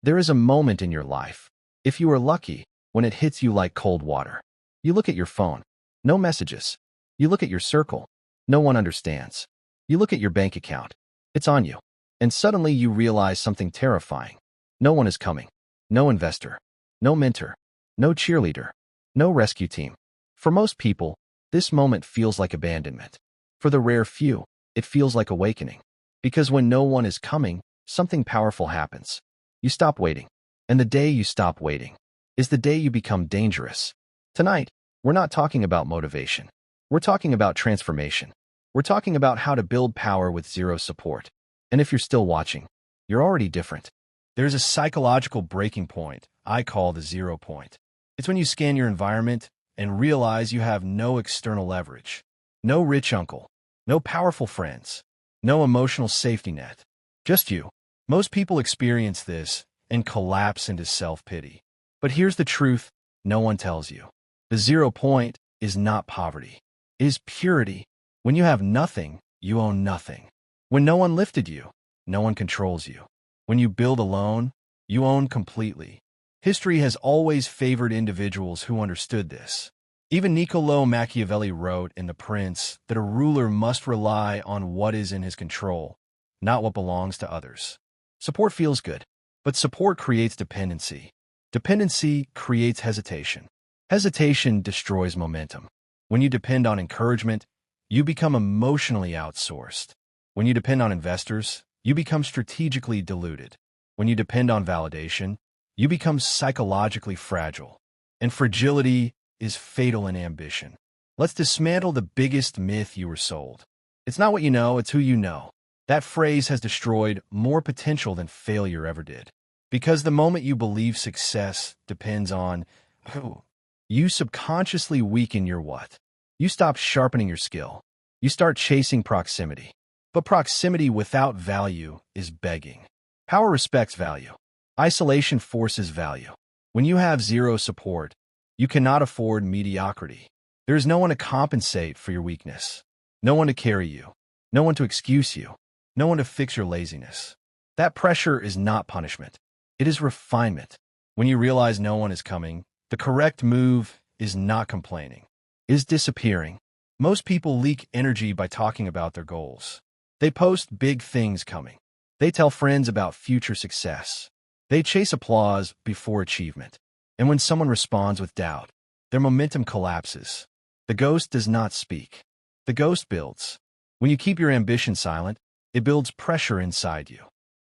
There is a moment in your life, if you are lucky, when it hits you like cold water. You look at your phone. No messages. You look at your circle. No one understands. You look at your bank account. It's on you. And suddenly you realize something terrifying. No one is coming. No investor. No mentor. No cheerleader. No rescue team. For most people, this moment feels like abandonment. For the rare few, it feels like awakening. Because when no one is coming, something powerful happens. You stop waiting. And the day you stop waiting is the day you become dangerous. Tonight, we're not talking about motivation. We're talking about transformation. We're talking about how to build power with zero support. And if you're still watching, you're already different. There's a psychological breaking point I call the 0 point. It's when you scan your environment and realize you have no external leverage, no rich uncle, no powerful friends, no emotional safety net. Just you. Most people experience this and collapse into self-pity. But here's the truth no one tells you. The 0 point is not poverty. It is purity. When you have nothing, you own nothing. When no one lifted you, no one controls you. When you build alone, you own completely. History has always favored individuals who understood this. Even Niccolò Machiavelli wrote in The Prince that a ruler must rely on what is in his control, not what belongs to others. Support feels good, but support creates dependency. Dependency creates hesitation. Hesitation destroys momentum. When you depend on encouragement, you become emotionally outsourced. When you depend on investors, you become strategically diluted. When you depend on validation, you become psychologically fragile. And fragility is fatal in ambition. Let's dismantle the biggest myth you were sold. It's not what you know, it's who you know. That phrase has destroyed more potential than failure ever did. Because the moment you believe success depends on who, you subconsciously weaken your what. You stop sharpening your skill. You start chasing proximity. But proximity without value is begging. Power respects value. Isolation forces value. When you have 0 support, you cannot afford mediocrity. There is no one to compensate for your weakness. No one to carry you. No one to excuse you. No one to fix your laziness. That pressure is not punishment. It is refinement. When you realize no one is coming, the correct move is not complaining, is disappearing. Most people leak energy by talking about their goals. They post big things coming. They tell friends about future success. They chase applause before achievement. And when someone responds with doubt, their momentum collapses. The ghost does not speak. The ghost builds. When you keep your ambition silent, it builds pressure inside you.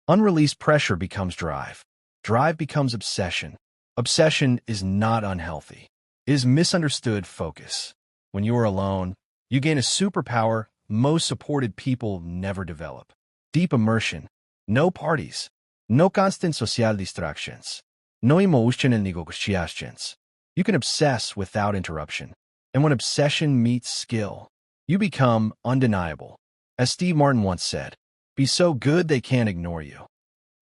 Unreleased pressure becomes drive. Drive becomes obsession. Obsession is not unhealthy. It is misunderstood focus. When you are alone, you gain a superpower most supported people never develop. Deep immersion. No parties. No constant social distractions. No emotional negotiations. You can obsess without interruption. And when obsession meets skill, you become undeniable. As Steve Martin once said, be so good they can't ignore you.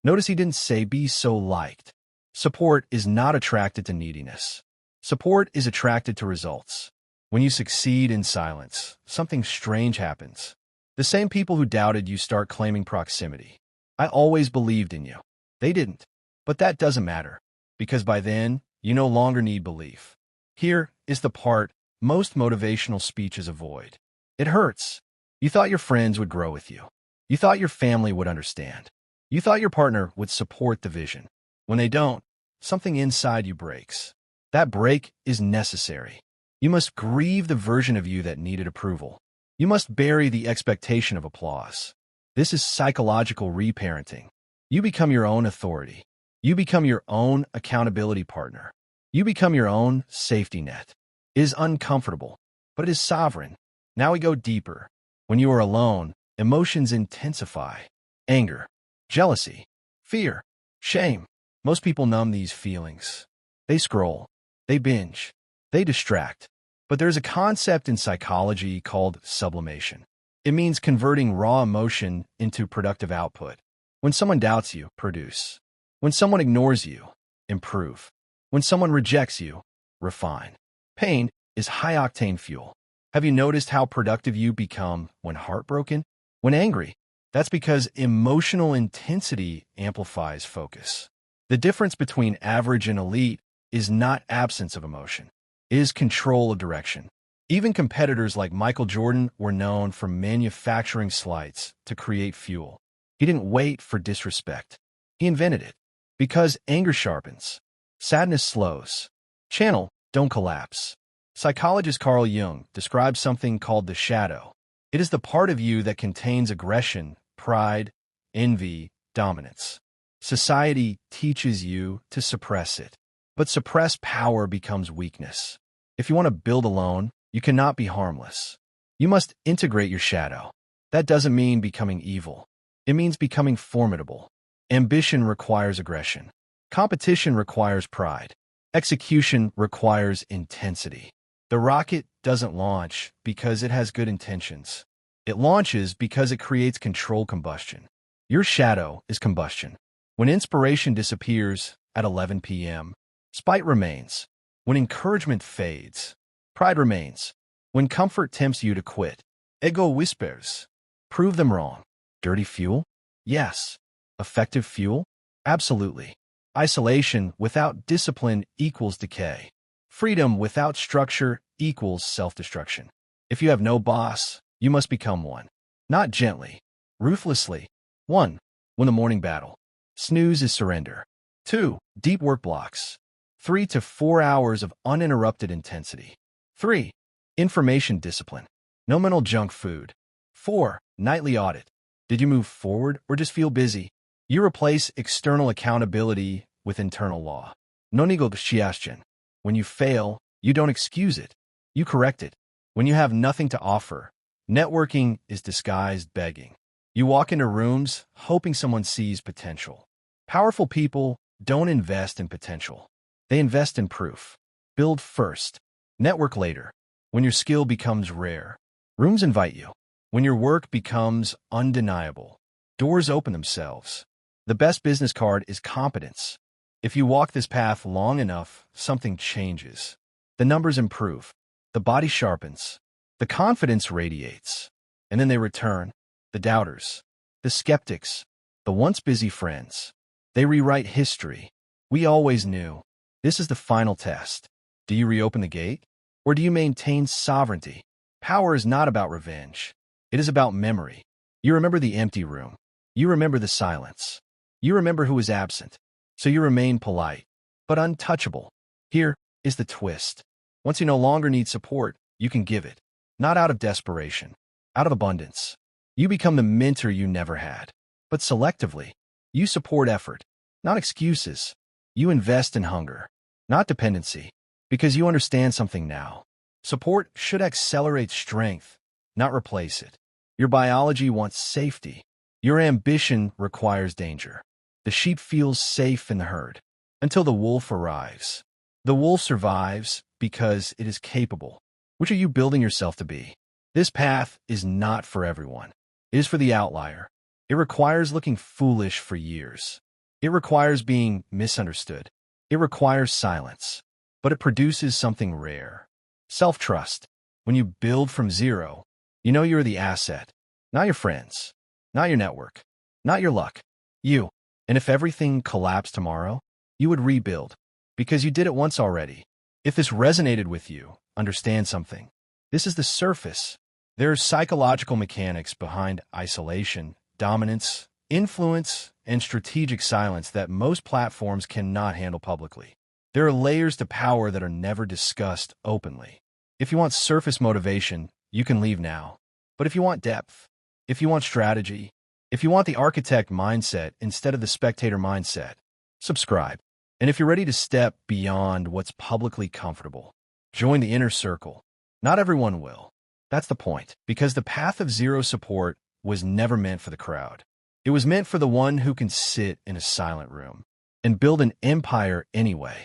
Notice he didn't say be so liked. Support is not attracted to neediness. Support is attracted to results. When you succeed in silence, something strange happens. The same people who doubted you start claiming proximity. I always believed in you. They didn't. But that doesn't matter, because by then, you no longer need belief. Here is the part most motivational speeches avoid. It hurts. You thought your friends would grow with you. You thought your family would understand. You thought your partner would support the vision. When they don't, something inside you breaks. That break is necessary. You must grieve the version of you that needed approval. You must bury the expectation of applause. This is psychological reparenting. You become your own authority. You become your own accountability partner. You become your own safety net. It is uncomfortable, but it is sovereign. Now we go deeper. When you are alone, emotions intensify. Anger, jealousy, fear, shame. Most people numb these feelings. They scroll. They binge. They distract. But there's a concept in psychology called sublimation. It means converting raw emotion into productive output. When someone doubts you, produce. When someone ignores you, improve. When someone rejects you, refine. Pain is high-octane fuel. Have you noticed how productive you become when heartbroken? When angry? That's because emotional intensity amplifies focus. The difference between average and elite is not absence of emotion. It is control of direction. Even competitors like Michael Jordan were known for manufacturing slights to create fuel. He didn't wait for disrespect. He invented it. Because anger sharpens. Sadness slows. Channel, don't collapse. Psychologist Carl Jung describes something called the shadow. It is the part of you that contains aggression, pride, envy, dominance. Society teaches you to suppress it. But suppressed power becomes weakness. If you want to build alone, you cannot be harmless. You must integrate your shadow. That doesn't mean becoming evil. It means becoming formidable. Ambition requires aggression. Competition requires pride. Execution requires intensity. The rocket doesn't launch because it has good intentions. It launches because it creates controlled combustion. Your shadow is combustion. When inspiration disappears at 11 p.m., spite remains. When encouragement fades, pride remains. When comfort tempts you to quit, ego whispers. Prove them wrong. Dirty fuel? Yes. Effective fuel? Absolutely. Isolation without discipline equals decay. Freedom without structure equals self-destruction. If you have no boss, you must become one. Not gently, ruthlessly. 1. When the morning battle. Snooze is surrender. 2. Deep work blocks. 3 to 4 hours of uninterrupted intensity. 3. Information discipline. No mental junk food. 4. Nightly audit. Did you move forward or just feel busy? You replace external accountability with internal law. No negotiation. When you fail, you don't excuse it. You correct it. When you have nothing to offer, networking is disguised begging. You walk into rooms hoping someone sees potential. Powerful people don't invest in potential. They invest in proof. Build first. Network later. When your skill becomes rare, rooms invite you. When your work becomes undeniable, doors open themselves. The best business card is competence. If you walk this path long enough, something changes. The numbers improve. The body sharpens. The confidence radiates. And then they return. The doubters. The skeptics. The once busy friends. They rewrite history. We always knew. This is the final test. Do you reopen the gate? Or do you maintain sovereignty? Power is not about revenge. It is about memory. You remember the empty room. You remember the silence. You remember who was absent. So you remain polite, but untouchable. Here is the twist. Once you no longer need support, you can give it. Not out of desperation, out of abundance. You become the mentor you never had. But selectively, you support effort, not excuses. You invest in hunger, not dependency, because you understand something now. Support should accelerate strength, not replace it. Your biology wants safety. Your ambition requires danger. The sheep feels safe in the herd until the wolf arrives. The wolf survives because it is capable. Which are you building yourself to be? This path is not for everyone. It is for the outlier. It requires looking foolish for years. It requires being misunderstood. It requires silence. But it produces something rare. Self-trust. When you build from zero, you know you're the asset. Not your friends. Not your network. Not your luck. You. And if everything collapsed tomorrow, you would rebuild. Because you did it once already. If this resonated with you, understand something. This is the surface. There are psychological mechanics behind isolation, dominance, influence, and strategic silence that most platforms cannot handle publicly. There are layers to power that are never discussed openly. If you want surface motivation, you can leave now. But if you want depth, if you want strategy, if you want the architect mindset instead of the spectator mindset, subscribe. And if you're ready to step beyond what's publicly comfortable, join the inner circle. Not everyone will. That's the point, because the path of zero support was never meant for the crowd. It was meant for the one who can sit in a silent room and build an empire anyway.